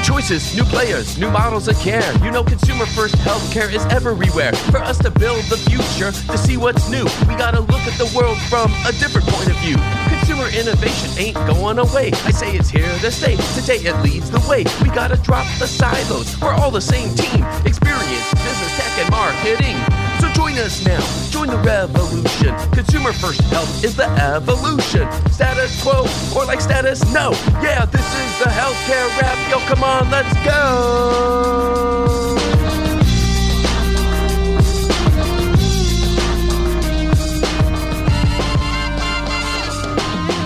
choices, new players, new models of care. You know consumer first healthcare is everywhere. For us to build the future, to see what's new, we gotta look at the world from a different point of view. Consumer innovation ain't going away. I say it's here to stay. Today it leads the way. We gotta drop the silos. We're all the same team. Experience, business, tech, and marketing. So join us now. Join the revolution. Consumer first health is the evolution. Status quo or like status no. Yeah, this is the healthcare rap. Yo, come on, let's go.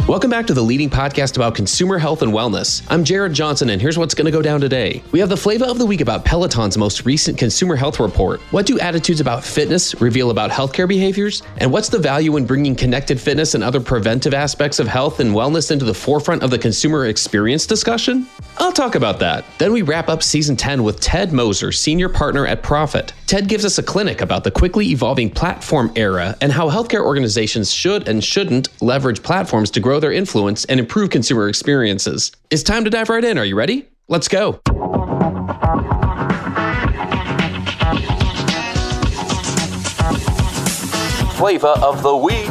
Welcome back to the leading podcast about consumer health and wellness. I'm Jared Johnson, and here's what's going to go down today. We have the flavor of the week about Peloton's most recent consumer health report. What do attitudes about fitness reveal about healthcare behaviors? And what's the value in bringing connected fitness and other preventive aspects of health and wellness into the forefront of the consumer experience discussion? I'll talk about that. Then we wrap up season 10 with Ted Moser, senior partner at Profit. Ted gives us a clinic about the quickly evolving platform era and how healthcare organizations should and shouldn't leverage platforms to grow their influence and improve consumer experiences. It's time to dive right in. Are you ready? Let's go. Flavor of the week.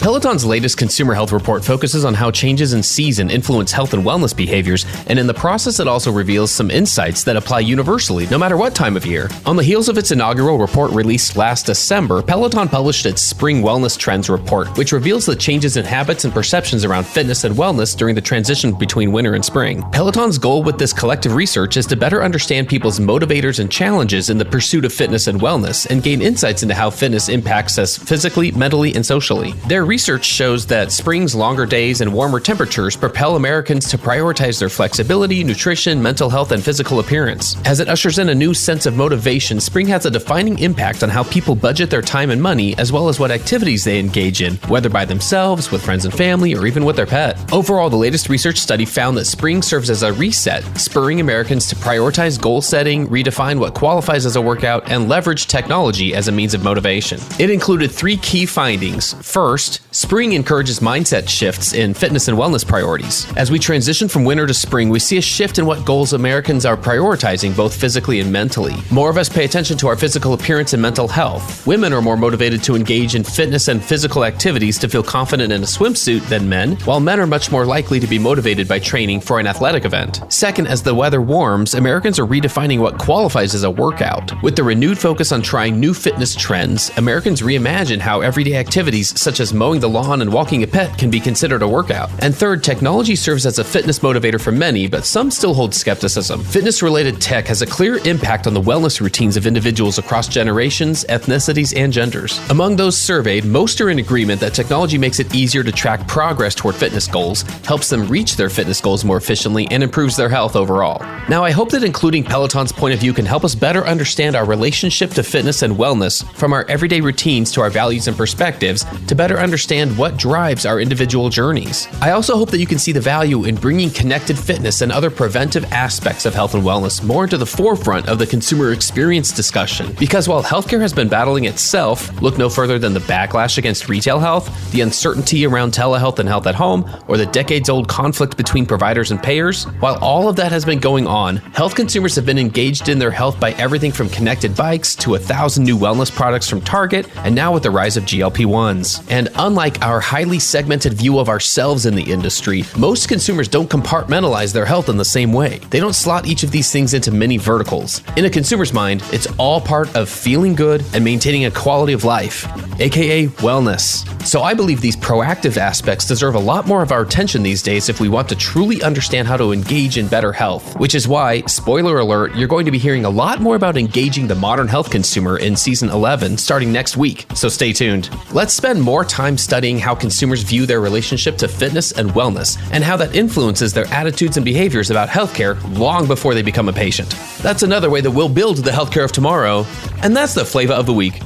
Peloton's latest consumer health report focuses on how changes in season influence health and wellness behaviors, and in the process it also reveals some insights that apply universally, no matter what time of year. On the heels of its inaugural report released last December, Peloton published its Spring Wellness Trends report, which reveals the changes in habits and perceptions around fitness and wellness during the transition between winter and spring. Peloton's goal with this collective research is to better understand people's motivators and challenges in the pursuit of fitness and wellness, and gain insights into how fitness impacts us physically, mentally, and socially. Their research shows that spring's longer days and warmer temperatures propel Americans to prioritize their flexibility, nutrition, mental health, and physical appearance. As it ushers in a new sense of motivation, spring has a defining impact on how people budget their time and money, as well as what activities they engage in, whether by themselves, with friends and family, or even with their pet. Overall, the latest research study found that spring serves as a reset, spurring Americans to prioritize goal setting, redefine what qualifies as a workout, and leverage technology as a means of motivation. It included 3 key findings. First, spring encourages mindset shifts in fitness and wellness priorities. As we transition from winter to spring, we see a shift in what goals Americans are prioritizing, both physically and mentally. More of us pay attention to our physical appearance and mental health. Women are more motivated to engage in fitness and physical activities to feel confident in a swimsuit than men, while men are much more likely to be motivated by training for an athletic event. Second, as the weather warms, Americans are redefining what qualifies as a workout. With the renewed focus on trying new fitness trends, Americans reimagine how everyday activities such as mowing the lawn and walking a pet can be considered a workout. And third, technology serves as a fitness motivator for many, but some still hold skepticism. Fitness-related tech has a clear impact on the wellness routines of individuals across generations, ethnicities, and genders. Among those surveyed, most are in agreement that technology makes it easier to track progress toward fitness goals, helps them reach their fitness goals more efficiently, and improves their health overall. Now, I hope that including Peloton's point of view can help us better understand our relationship to fitness and wellness, from our everyday routines to our values and perspectives, to better understand what drives our individual journeys. I also hope that you can see the value in bringing connected fitness and other preventive aspects of health and wellness more into the forefront of the consumer experience discussion. Because while healthcare has been battling itself, look no further than the backlash against retail health, the uncertainty around telehealth and health at home, or the decades-old conflict between providers and payers. While all of that has been going on, health consumers have been engaged in their health by everything from connected bikes to 1,000 new wellness products from Target, and now with the rise of GLP-1s. And unlike our highly segmented view of ourselves in the industry, most consumers don't compartmentalize their health in the same way. They don't slot each of these things into mini verticals. In a consumer's mind, it's all part of feeling good and maintaining a quality of life, aka wellness. So I believe these proactive aspects deserve a lot more of our attention these days if we want to truly understand how to engage in better health, which is why, spoiler alert, you're going to be hearing a lot more about engaging the modern health consumer in season 11 starting next week, so stay tuned. Let's spend more time studying how consumers view their relationship to fitness and wellness, and how that influences their attitudes and behaviors about healthcare long before they become a patient. That's another way that we'll build the healthcare of tomorrow, and that's the flavor of the week.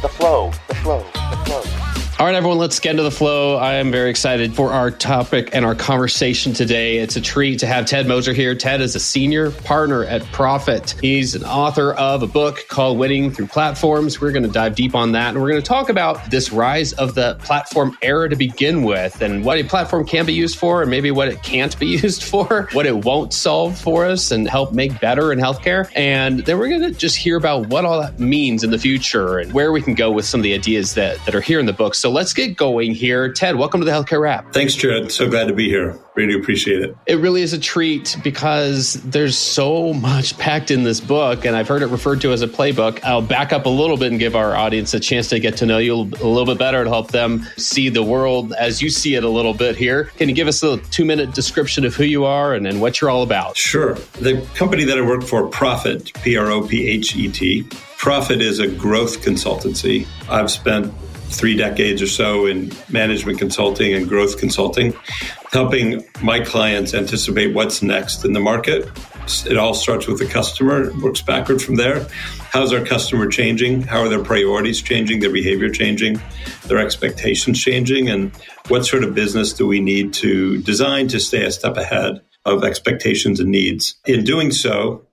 The flow. All right, everyone, let's get into the flow. I am very excited for our topic and our conversation today. It's a treat to have Ted Moser here. Ted is a senior partner at Profit. He's an author of a book called Winning Through Platforms. We're going to dive deep on that. And we're going to talk about this rise of the platform era to begin with and what a platform can be used for and maybe what it can't be used for, what it won't solve for us and help make better in healthcare. And then we're going to just hear about what all that means in the future and where we can go with some of the ideas that are here in the book. So let's get going here. Ted, welcome to the Healthcare Wrap. Thanks, Jared. So glad to be here. Really appreciate it. It really is a treat because there's so much packed in this book, and I've heard it referred to as a playbook. I'll back up a little bit and give our audience a chance to get to know you a little bit better to help them see the world as you see it a little bit here. Can you give us a 2-minute description of who you are and what you're all about? Sure. The company that I work for, Profit, P-R-O-P-H-E-T. Profit is a growth consultancy. I've spent 3 decades or so in management consulting and growth consulting, helping my clients anticipate what's next in the market. It all starts with the customer, works backward from there. How's our customer changing? How are their priorities changing, their behavior changing, their expectations changing? And what sort of business do we need to design to stay a step ahead of expectations and needs? In doing so,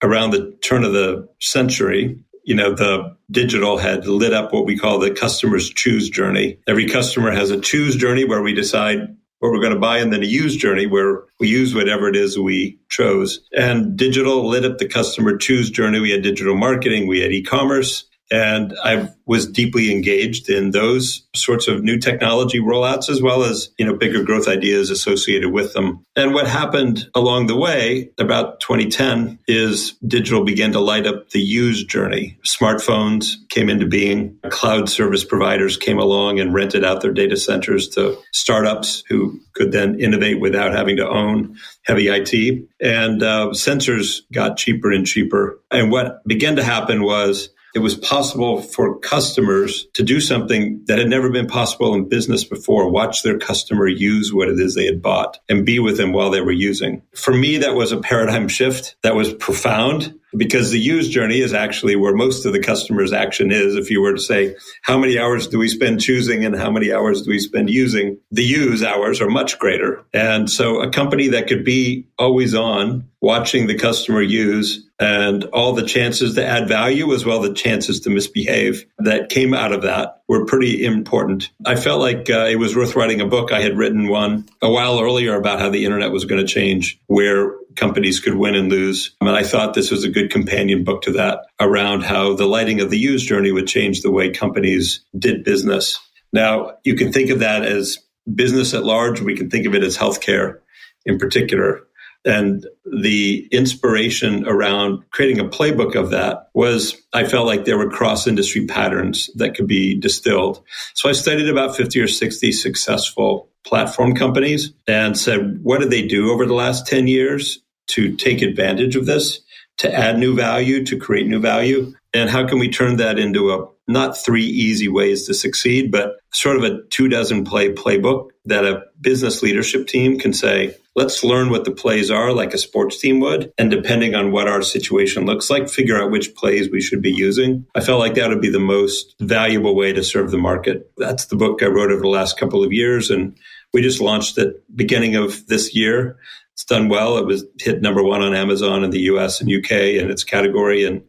around the turn of the century, the digital had lit up what we call the customer's choose journey. Every customer has a choose journey where we decide what we're going to buy, and then a use journey where we use whatever it is we chose. And digital lit up the customer choose journey. We had digital marketing, we had e-commerce, and I was deeply engaged in those sorts of new technology rollouts, as well as, bigger growth ideas associated with them. And what happened along the way, about 2010, is digital began to light up the use journey. Smartphones came into being. Cloud service providers came along and rented out their data centers to startups who could then innovate without having to own heavy IT. And sensors got cheaper and cheaper. And what began to happen was it was possible for customers to do something that had never been possible in business before, watch their customer use what it is they had bought and be with them while they were using. For me, that was a paradigm shift that was profound, because the use journey is actually where most of the customer's action is. If you were to say, how many hours do we spend choosing and how many hours do we spend using? The use hours are much greater. And so a company that could be always on, watching the customer use and all the chances to add value as well the chances to misbehave that came out of that were pretty important. I felt like it was worth writing a book. I had written one a while earlier about how the internet was going to change, where companies could win and lose. And I thought this was a good companion book to that, around how the lighting of the use journey would change the way companies did business. Now, you can think of that as business at large. We can think of it as healthcare in particular. And the inspiration around creating a playbook of that was, I felt like there were cross-industry patterns that could be distilled. So I studied about 50 or 60 successful platform companies and said, what did they do over the last 10 years to take advantage of this, to add new value, to create new value? And how can we turn that into not 3 easy ways to succeed, but sort of a 24 play playbook that a business leadership team can say, let's learn what the plays are like a sports team would. And depending on what our situation looks like, figure out which plays we should be using. I felt like that would be the most valuable way to serve the market. That's the book I wrote over the last couple of years. And we just launched it beginning of this year. It's done well. It was hit number 1 on Amazon in the US and UK in its category and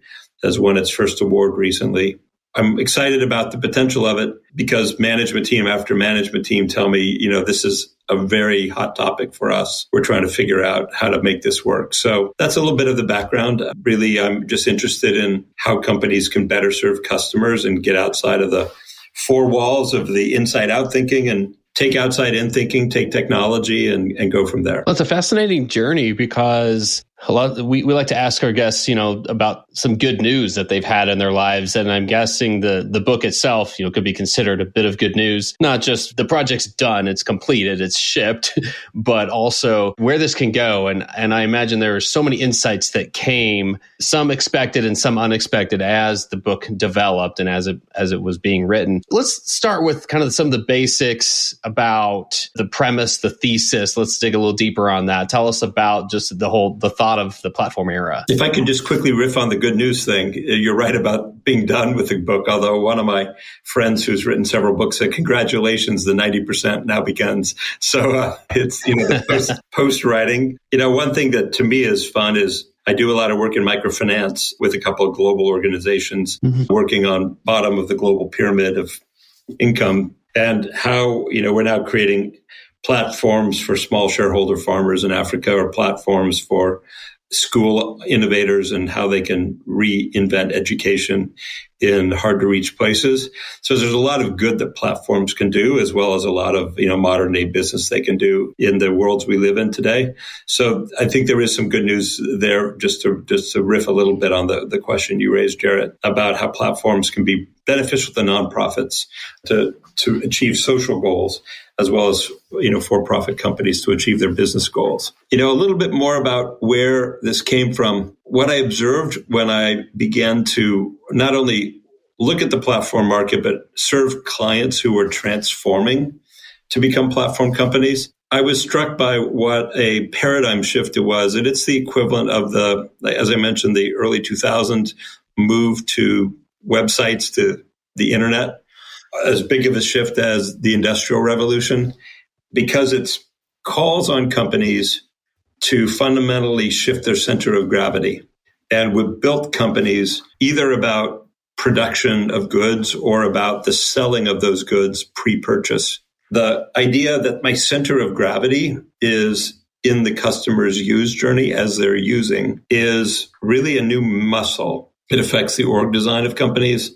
has won its first award recently. I'm excited about the potential of it because management team after management team tell me, this is a very hot topic for us. We're trying to figure out how to make this work. So that's a little bit of the background. Really, I'm just interested in how companies can better serve customers and get outside of the 4 walls of the inside out thinking and take outside in thinking, take technology and go from there. Well, it's a fascinating journey because we like to ask our guests, about some good news that they've had in their lives. And I'm guessing the book itself, could be considered a bit of good news. Not just the project's done, it's completed, it's shipped, but also where this can go. And I imagine there are so many insights that came, some expected and some unexpected as the book developed and as it was being written. Let's start with kind of some of the basics about the premise, the thesis. Let's dig a little deeper on that. Tell us about just the thought lot of the platform era. If I could just quickly riff on the good news thing, you're right about being done with the book, although one of my friends who's written several books said, congratulations, the 90% now begins. So it's, the post writing. One thing that to me is fun is I do a lot of work in microfinance with a couple of global organizations working on bottom of the global pyramid of income, and how, we're now creating platforms for small shareholder farmers in Africa, or platforms for school innovators and how they can reinvent education in hard to reach places. So there's a lot of good that platforms can do, as well as a lot of, modern day business they can do in the worlds we live in today. So I think there is some good news there, just to riff a little bit on the question you raised, Jarrett, about how platforms can be beneficial to nonprofits to achieve social goals, as well as, for-profit companies to achieve their business goals. A little bit more about where this came from. What I observed when I began to not only look at the platform market, but serve clients who were transforming to become platform companies, I was struck by what a paradigm shift it was. And it's the equivalent of as I mentioned, the early 2000s move to websites, to the internet, as big of a shift as the Industrial Revolution, because it calls on companies to fundamentally shift their center of gravity. And we've built companies either about production of goods or about the selling of those goods pre-purchase. The idea that my center of gravity is in the customer's use journey as they're using is really a new muscle. It affects the org design of companies.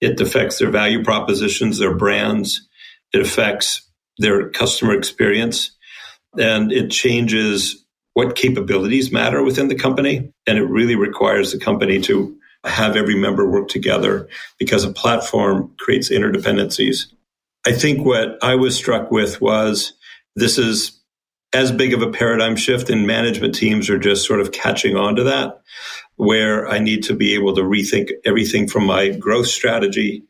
It affects their value propositions, their brands. It affects their customer experience. And it changes what capabilities matter within the company. And it really requires the company to have every member work together, because a platform creates interdependencies. I think what I was struck with was this is as big of a paradigm shift, and management teams are just sort of catching on to that, where I need to be able to rethink everything from my growth strategy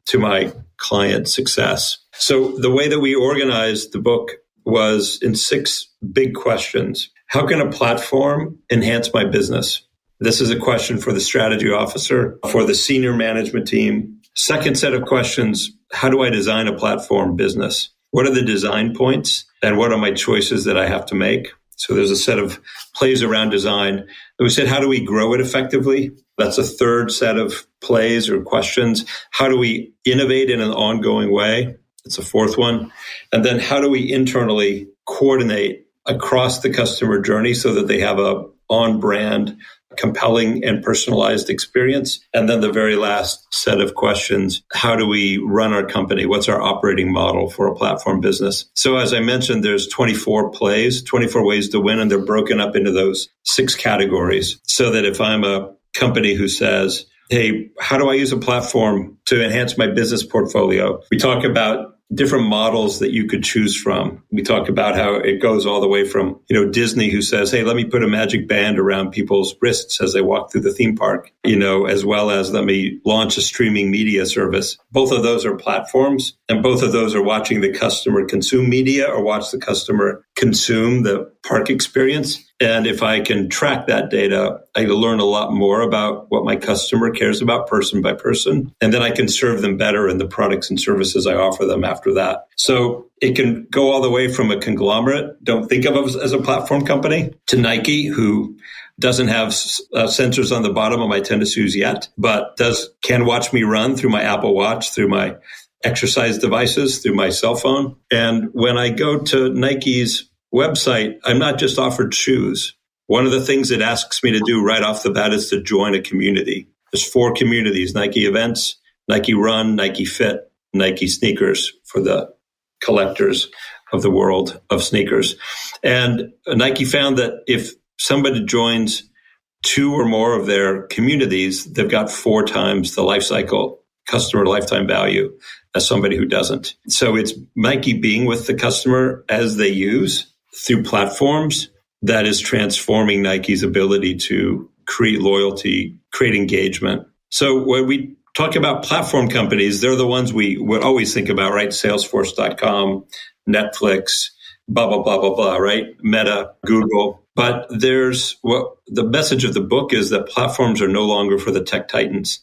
to my client success. So the way that we organized the book was in 6 big questions. How can a platform enhance my business? This is a question for the strategy officer, for the senior management team. Second set of questions, how do I design a platform business? What are the design points, and what are my choices that I have to make? So there's a set of plays around design. And we said, how do we grow it effectively? That's a third set of plays or questions. How do we innovate in an ongoing way? It's a fourth one. And then how do we internally coordinate across the customer journey so that they have a on-brand, compelling and personalized experience? And then the very last set of questions, how do we run our company? What's our operating model for a platform business? So as I mentioned, there's 24 plays, 24 ways to win, and they're broken up into those 6 categories. So that if I'm a company who says, hey, how do I use a platform to enhance my business portfolio? We talk about different models that you could choose from. We talk about how it goes all the way from, Disney, who says, hey, let me put a magic band around people's wrists as they walk through the theme park, as well as let me launch a streaming media service. Both of those are platforms, and both of those are watching the customer consume media or watch the customer consume the park experience. And if I can track that data, I learn a lot more about what my customer cares about person by person. And then I can serve them better in the products and services I offer them after that. So it can go all the way from a conglomerate, don't think of us as a platform company, to Nike, who doesn't have sensors on the bottom of my tennis shoes yet, but can watch me run through my Apple Watch, through my exercise devices, through my cell phone. And when I go to Nike's website, I'm not just offered shoes. One of the things it asks me to do right off the bat is to join a community. There's 4 communities: Nike Events, Nike Run, Nike Fit, Nike Sneakers, for the collectors of the world of sneakers. And Nike found that if somebody joins 2 or more of their communities, they've got 4 times the life cycle customer lifetime value as somebody who doesn't. So it's Nike being with the customer as they use through platforms that is transforming Nike's ability to create loyalty, create engagement. So when we talk about platform companies, they're the ones we would always think about, right? Salesforce.com, Netflix, blah, blah, blah, blah, blah, right? Meta, Google. But the message of the book is that platforms are no longer for the tech titans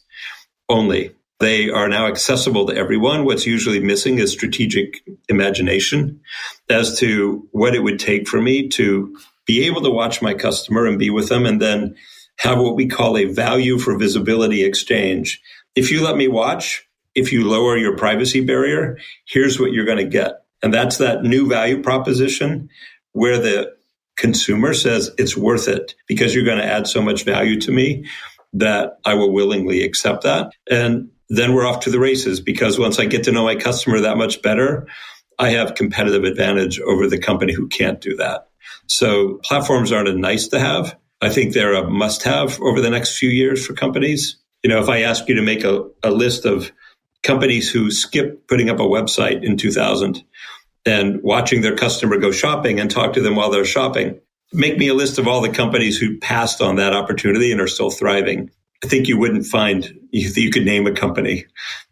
only. They are now accessible to everyone. What's usually missing is strategic imagination as to what it would take for me to be able to watch my customer and be with them, and then have what we call a value for visibility exchange. If you let me watch, if you lower your privacy barrier, here's what you're going to get. And that's that new value proposition where the consumer says it's worth it because you're going to add so much value to me that I will willingly accept that. And then we're off to the races, because once I get to know my customer that much better, I have competitive advantage over the company who can't do that. So platforms aren't a nice to have. I think they're a must have over the next few years for companies. If I ask you to make a list of companies who skipped putting up a website in 2000 and watching their customer go shopping and talk to them while they're shopping, make me a list of all the companies who passed on that opportunity and are still thriving. I think you wouldn't find, you could name a company.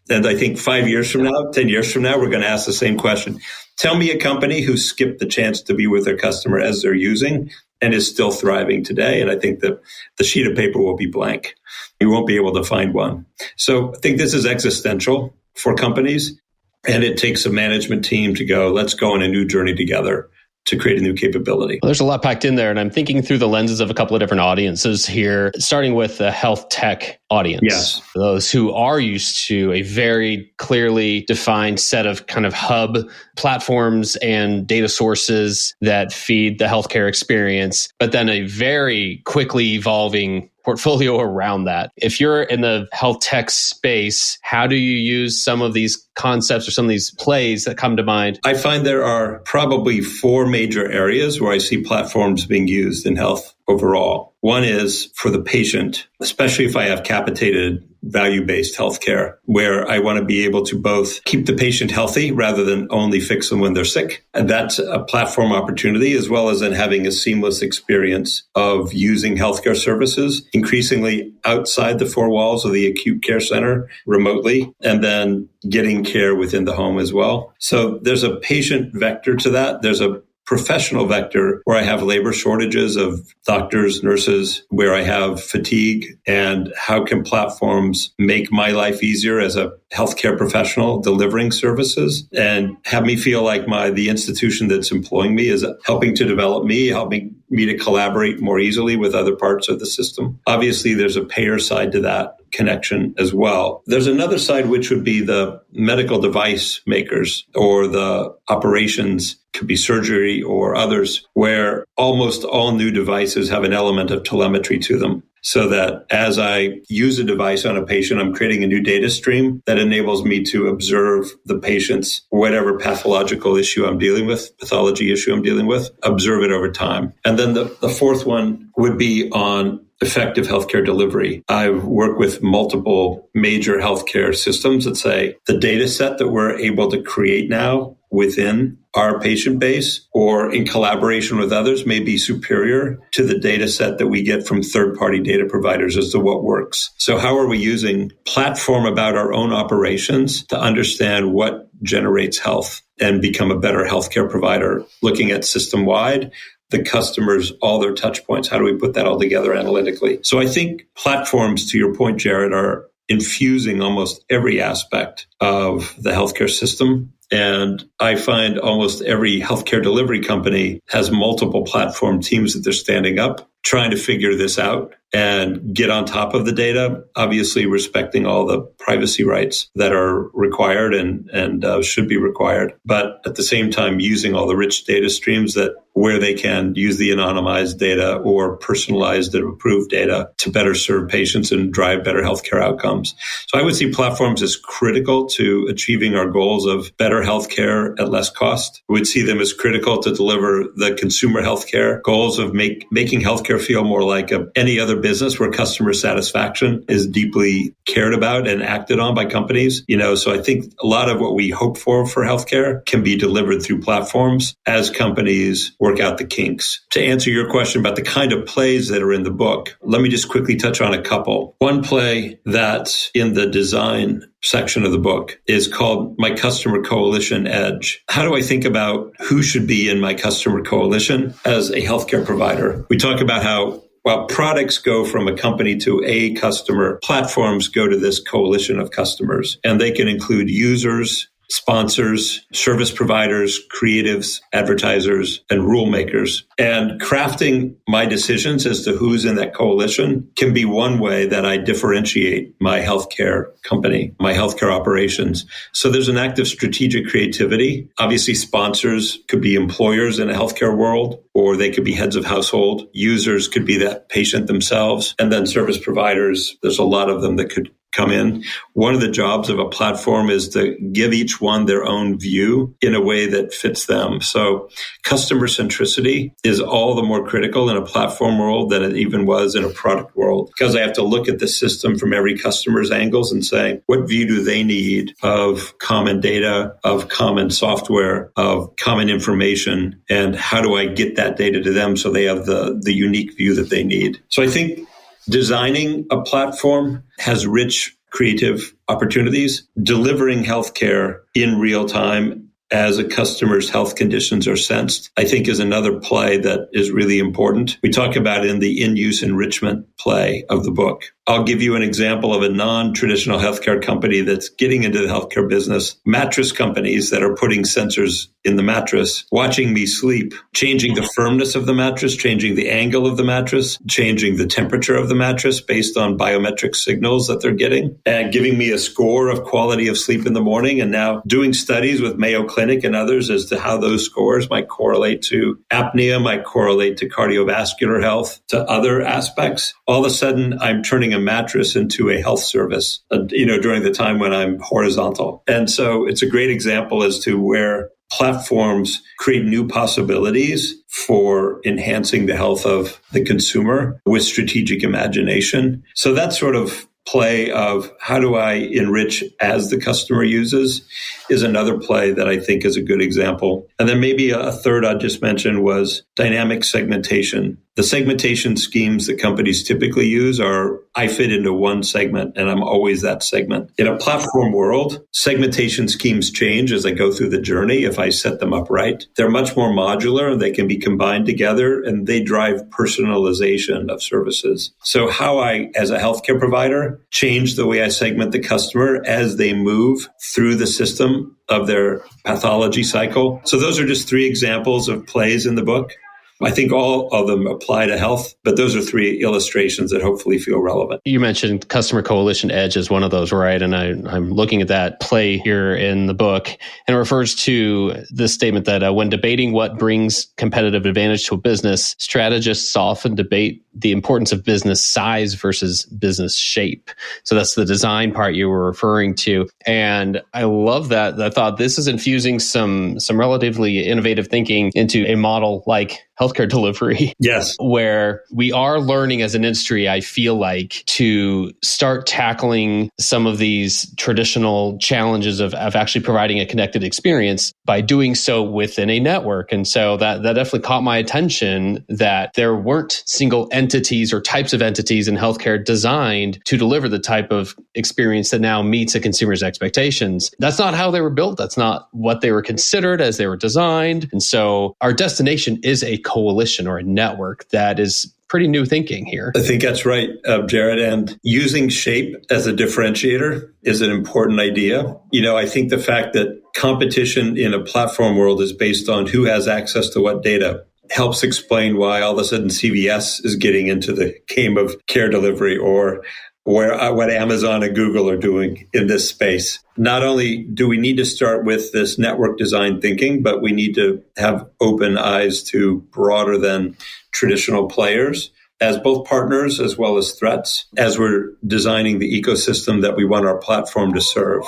And I think 5 years from now, 10 years from now, we're going to ask the same question. Tell me a company who skipped the chance to be with their customer as they're using and is still thriving today. And I think that the sheet of paper will be blank. You won't be able to find one. So I think this is existential for companies. And it takes a management team to go, let's go on a new journey together to create a new capability. Well, there's a lot packed in there, and I'm thinking through the lenses of a couple of different audiences here, starting with the health tech audience. Yes. Those who are used to a very clearly defined set of kind of hub platforms and data sources that feed the healthcare experience, but then a very quickly evolving portfolio around that. If you're in the health tech space, how do you use some of these concepts or some of these plays that come to mind? I find there are probably 4 major areas where I see platforms being used in health overall. One is for the patient, especially if I have capitated value-based healthcare, where I want to be able to both keep the patient healthy rather than only fix them when they're sick. And that's a platform opportunity, as well as in having a seamless experience of using healthcare services, increasingly outside the 4 walls of the acute care center remotely, and then getting care within the home as well. So there's a patient vector to that. There's a professional vector where I have labor shortages of doctors, nurses, where I have fatigue, and how can platforms make my life easier as a healthcare professional delivering services and have me feel like the institution that's employing me is helping to develop me, helping me to collaborate more easily with other parts of the system. Obviously, there's a payer side to that connection as well. There's another side, which would be the medical device makers or the operations, could be surgery or others, where almost all new devices have an element of telemetry to them. So that as I use a device on a patient, I'm creating a new data stream that enables me to observe the patient's whatever pathological issue I'm dealing with, pathology issue I'm dealing with, observe it over time. And then the 4th one would be on effective healthcare delivery. I work with multiple major healthcare systems that say the data set that we're able to create now within our patient base or in collaboration with others may be superior to the data set that we get from third-party data providers as to what works. So how are we using platform about our own operations to understand what generates health and become a better healthcare provider, looking at system-wide, the customers, all their touch points? How do we put that all together analytically? So I think platforms, to your point, Jared, are infusing almost every aspect of the healthcare system. And I find almost every healthcare delivery company has multiple platform teams that they're standing up, trying to figure this out and get on top of the data, obviously respecting all the privacy rights that are required and should be required. But at the same time, using all the rich data streams that where they can use the anonymized data or personalized and approved data to better serve patients and drive better healthcare outcomes. So I would see platforms as critical to achieving our goals of better healthcare at less cost. I would see them as critical to deliver the consumer healthcare goals of making healthcare feel more like any other business where customer satisfaction is deeply cared about and acted on by companies. So I think a lot of what we hope for healthcare can be delivered through platforms as companies work out the kinks. To answer your question about the kind of plays that are in the book, let me just quickly touch on a couple. One play that's in the design section of the book is called My Customer Coalition Edge. How do I think about who should be in my customer coalition as a healthcare provider? We talk about how while products go from a company to a customer, platforms go to this coalition of customers, and they can include users, sponsors, service providers, creatives, advertisers, and rule makers. And crafting my decisions as to who's in that coalition can be one way that I differentiate my healthcare company, my healthcare operations. So there's an act of strategic creativity. Obviously, sponsors could be employers in a healthcare world, or they could be heads of household. Users could be that patient themselves. And then service providers, there's a lot of them that could come in. One of the jobs of a platform is to give each one their own view in a way that fits them. So customer centricity is all the more critical in a platform world than it even was in a product world, because I have to look at the system from every customer's angles and say, what view do they need of common data, of common software, of common information, and how do I get that data to them so they have the unique view that they need? So I think designing a platform has rich creative opportunities. Delivering healthcare in real time as a customer's health conditions are sensed, I think is another play that is really important. We talk about it in the in-use enrichment play of the book. I'll give you an example of a non-traditional healthcare company that's getting into the healthcare business. Mattress companies that are putting sensors in the mattress, watching me sleep, changing the firmness of the mattress, changing the angle of the mattress, changing the temperature of the mattress based on biometric signals that they're getting, and giving me a score of quality of sleep in the morning. And now doing studies with Mayo Clinic and others as to how those scores might correlate to apnea, might correlate to cardiovascular health, to other aspects. All of a sudden, I'm turning a mattress into a health service, during the time when I'm horizontal. And so it's a great example as to where platforms create new possibilities for enhancing the health of the consumer with strategic imagination. So that's sort of play of how do I enrich as the customer uses is another play that I think is a good example. And then maybe a third I'd just mention was dynamic segmentation. The segmentation schemes that companies typically use are, I fit into one segment and I'm always that segment. In a platform world, segmentation schemes change as I go through the journey if I set them up right. They're much more modular, they can be combined together, and they drive personalization of services. So how I, as a healthcare provider, change the way I segment the customer as they move through the system of their pathology cycle. So those are just three examples of plays in the book. I think all of them apply to health, but those are three illustrations that hopefully feel relevant. You mentioned Customer Coalition Edge as one of those, right? And I'm looking at that play here in the book, and it refers to this statement that when debating what brings competitive advantage to a business, strategists often debate the importance of business size versus business shape. So that's the design part you were referring to. And I love that. I thought this is infusing some relatively innovative thinking into a model like healthcare delivery. Yes. Where we are learning as an industry, I feel like, to start tackling some of these traditional challenges of actually providing a connected experience by doing so within a network. And so that definitely caught my attention that there weren't single entities or types of entities in healthcare designed to deliver the type of experience that now meets a consumer's expectations. That's not how they were built. That's not what they were considered as they were designed. And so our destination is a coalition or a network that is pretty new thinking here. I think that's right, Jared. And using shape as a differentiator is an important idea. I think the fact that competition in a platform world is based on who has access to what data helps explain why all of a sudden CVS is getting into the game of care delivery, or what Amazon and Google are doing in this space. Not only do we need to start with this network design thinking, but we need to have open eyes to broader than traditional players as both partners as well as threats as we're designing the ecosystem that we want our platform to serve.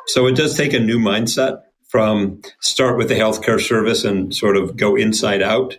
So it does take a new mindset from start with the healthcare service and sort of go inside out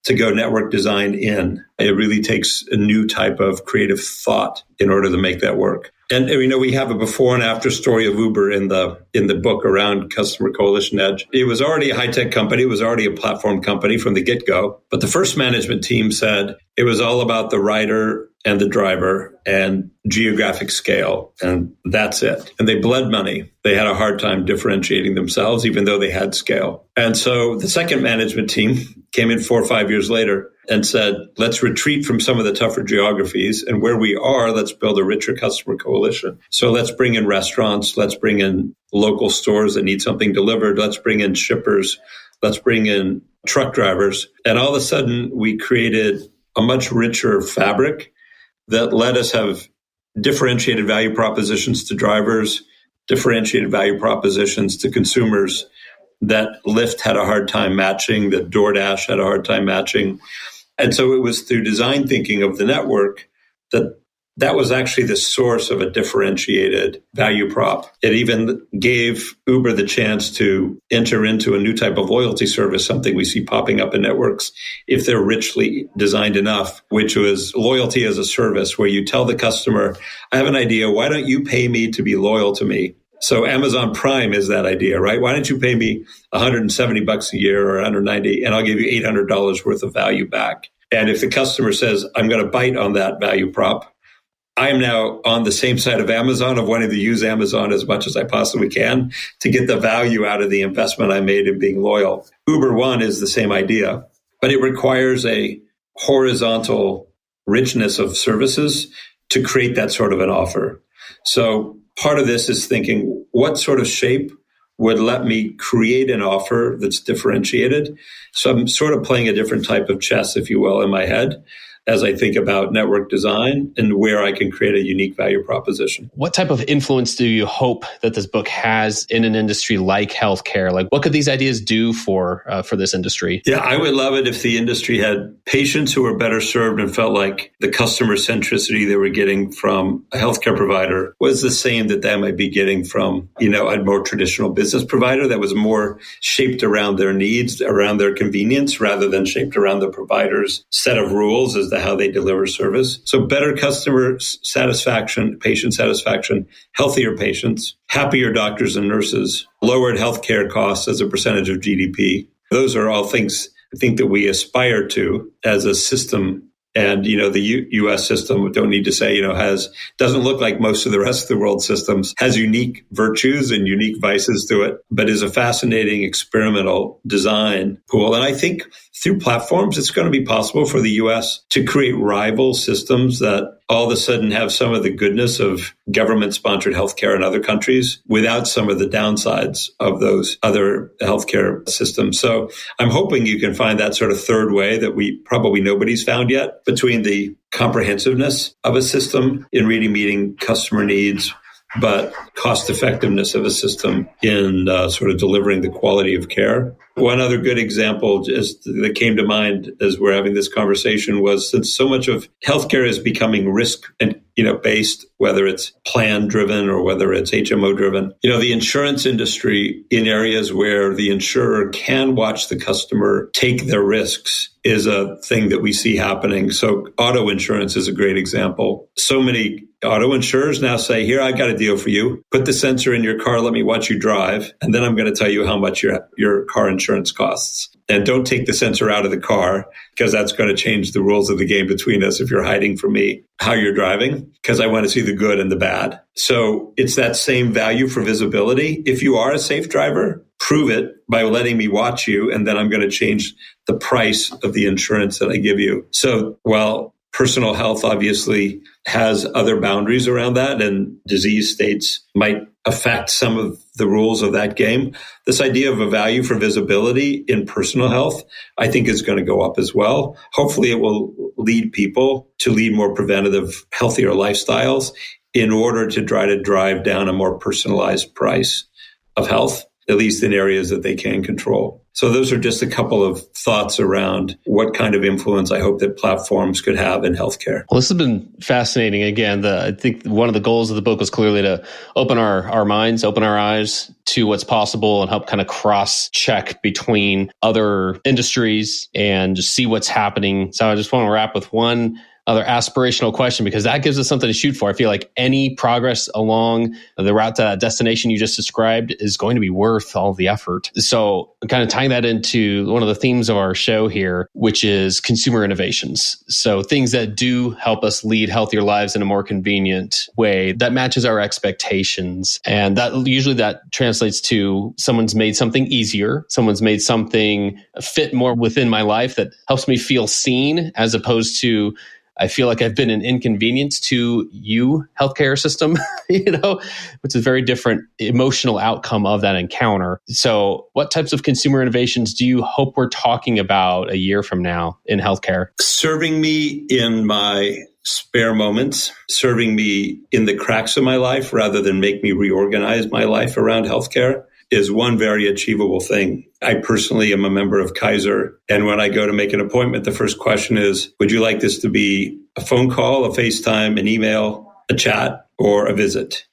to go network design in. It really takes a new type of creative thought in order to make that work. And we have a before and after story of Uber in the book around Customer Coalition Edge. It was already a high-tech company. It was already a platform company from the get-go. But the first management team said it was all about the rider and the driver and geographic scale. And that's it. And they bled money. They had a hard time differentiating themselves, even though they had scale. And so the second management team came in 4 or 5 years later and said, let's retreat from some of the tougher geographies. And where we are, let's build a richer customer coalition. So let's bring in restaurants. Let's bring in local stores that need something delivered. Let's bring in shippers. Let's bring in truck drivers. And all of a sudden, we created a much richer fabric that let us have differentiated value propositions to drivers, differentiated value propositions to consumers that Lyft had a hard time matching, that DoorDash had a hard time matching. And so it was through design thinking of the network that was actually the source of a differentiated value prop. It even gave Uber the chance to enter into a new type of loyalty service, something we see popping up in networks if they're richly designed enough, which was loyalty as a service, where you tell the customer, I have an idea, why don't you pay me to be loyal to me? So Amazon Prime is that idea, right? Why don't you pay me $170 a year or $190 and I'll give you $800 worth of value back? And if the customer says, I'm going to bite on that value prop, I am now on the same side of Amazon of wanting to use Amazon as much as I possibly can to get the value out of the investment I made in being loyal. Uber One is the same idea, but it requires a horizontal richness of services to create that sort of an offer. So part of this is thinking, what sort of shape would let me create an offer that's differentiated? So I'm sort of playing a different type of chess, if you will, in my head as I think about network design and where I can create a unique value proposition. What type of influence do you hope that this book has in an industry like healthcare? Like, what could these ideas do for this industry? Yeah, I would love it if the industry had patients who were better served and felt like the customer centricity they were getting from a healthcare provider was the same that they might be getting from, a more traditional business provider that was more shaped around their needs, around their convenience, rather than shaped around the provider's set of rules as to how they deliver service. So better customer satisfaction, patient satisfaction, healthier patients, happier doctors and nurses, lowered healthcare costs as a percentage of GDP. Those are all things I think that we aspire to as a system. And, the U.S. system, don't need to say, doesn't look like most of the rest of the world systems, has unique virtues and unique vices to it, but is a fascinating experimental design pool. And I think through platforms, it's going to be possible for the U.S. to create rival systems that all of a sudden have some of the goodness of government-sponsored healthcare in other countries without some of the downsides of those other healthcare systems. So I'm hoping you can find that sort of third way that probably nobody's found yet, between the comprehensiveness of a system in really meeting customer needs, but cost effectiveness of a system in sort of delivering the quality of care. One other good example that came to mind as we're having this conversation was, since so much of healthcare is becoming risk and based, whether it's plan driven or whether it's HMO driven, the insurance industry in areas where the insurer can watch the customer take their risks is a thing that we see happening. So auto insurance is a great example. So many auto insurers now say, here, I got a deal for you. Put the sensor in your car. Let me watch you drive. And then I'm going to tell you how much your car insurance costs. And don't take the sensor out of the car, because that's going to change the rules of the game between us if you're hiding from me how you're driving, because I want to see the good and the bad. So it's that same value for visibility. If you are a safe driver, prove it by letting me watch you, and then I'm going to change the price of the insurance that I give you. So while personal health obviously has other boundaries around that, and disease states might affect some of the rules of that game, this idea of a value for visibility in personal health, I think, is going to go up as well. Hopefully, it will lead people to lead more preventative, healthier lifestyles in order to try to drive down a more personalized price of health, at least in areas that they can control. So those are just a couple of thoughts around what kind of influence I hope that platforms could have in healthcare. Well, this has been fascinating. Again, I think one of the goals of the book was clearly to open our minds, open our eyes to what's possible, and help kind of cross-check between other industries and just see what's happening. So I just want to wrap with one other aspirational question, because that gives us something to shoot for. I feel like any progress along the route to that destination you just described is going to be worth all the effort. So kind of tying that into one of the themes of our show here, which is consumer innovations. So things that do help us lead healthier lives in a more convenient way that matches our expectations. And that usually that translates to someone's made something easier. Someone's made something fit more within my life that helps me feel seen, as opposed to I feel like I've been an inconvenience to you, healthcare system, which is a very different emotional outcome of that encounter. So what types of consumer innovations do you hope we're talking about a year from now in healthcare? Serving me in my spare moments, serving me in the cracks of my life rather than make me reorganize my life around healthcare is one very achievable thing. I personally am a member of Kaiser. And when I go to make an appointment, the first question is, would you like this to be a phone call, a FaceTime, an email, a chat, or a visit?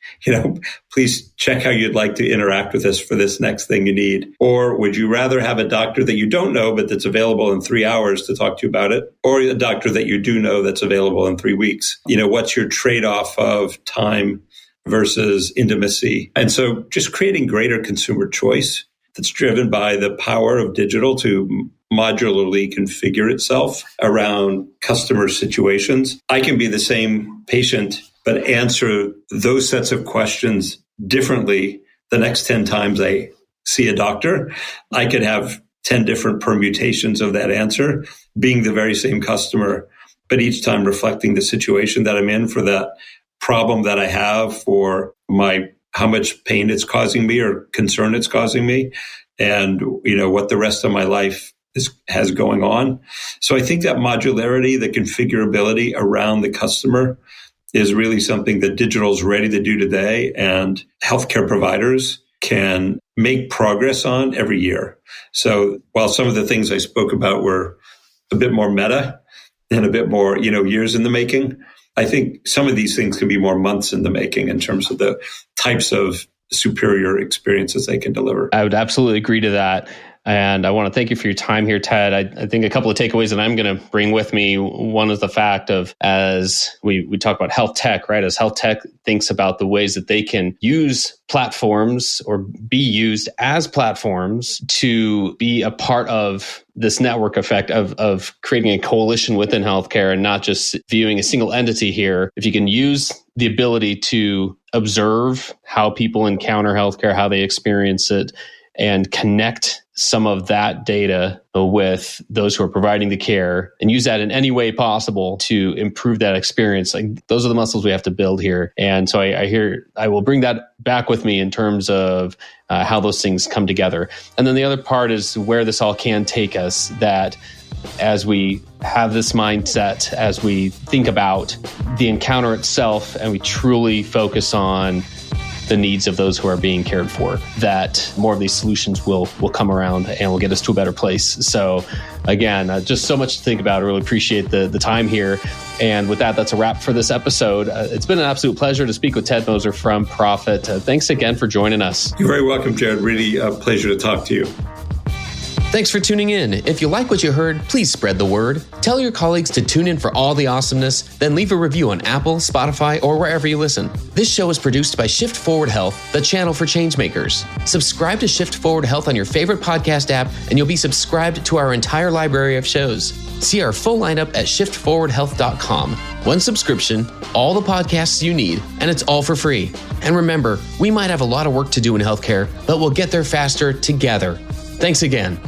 Please check how you'd like to interact with us for this next thing you need. Or would you rather have a doctor that you don't know, but that's available in 3 hours to talk to you about it? Or a doctor that you do know that's available in 3 weeks? What's your trade-off of time versus intimacy? And so just creating greater consumer choice that's driven by the power of digital to modularly configure itself around customer situations. I can be the same patient, but answer those sets of questions differently the next 10 times I see a doctor. I could have 10 different permutations of that answer, being the very same customer, but each time reflecting the situation that I'm in for that problem that I have, for how much pain it's causing me or concern it's causing me, and what the rest of my life has going on. So I think that modularity, the configurability around the customer is really something that digital is ready to do today, and healthcare providers can make progress on every year. So while some of the things I spoke about were a bit more meta and a bit more, years in the making, I think some of these things can be more months in the making in terms of the types of superior experiences they can deliver. I would absolutely agree to that. And I want to thank you for your time here, Ted. I think a couple of takeaways that I'm going to bring with me. One is the fact of, as we talk about health tech, right? As health tech thinks about the ways that they can use platforms or be used as platforms to be a part of this network effect of creating a coalition within healthcare and not just viewing a single entity here. If you can use the ability to observe how people encounter healthcare, how they experience it, and connect some of that data with those who are providing the care and use that in any way possible to improve that experience. Like, those are the muscles we have to build here. And so I will bring that back with me in terms of how those things come together. And then the other part is where this all can take us, that as we have this mindset, as we think about the encounter itself and we truly focus on the needs of those who are being cared for, that more of these solutions will come around and will get us to a better place. So again, just so much to think about. I really appreciate the time here. And with that, that's a wrap for this episode. It's been an absolute pleasure to speak with Ted Moser from Prophet. Thanks again for joining us. You're very welcome, Jared. Really a pleasure to talk to you. Thanks for tuning in. If you like what you heard, please spread the word. Tell your colleagues to tune in for all the awesomeness, then leave a review on Apple, Spotify, or wherever you listen. This show is produced by Shift Forward Health, the channel for changemakers. Subscribe to Shift Forward Health on your favorite podcast app, and you'll be subscribed to our entire library of shows. See our full lineup at shiftforwardhealth.com. One subscription, all the podcasts you need, and it's all for free. And remember, we might have a lot of work to do in healthcare, but we'll get there faster together. Thanks again.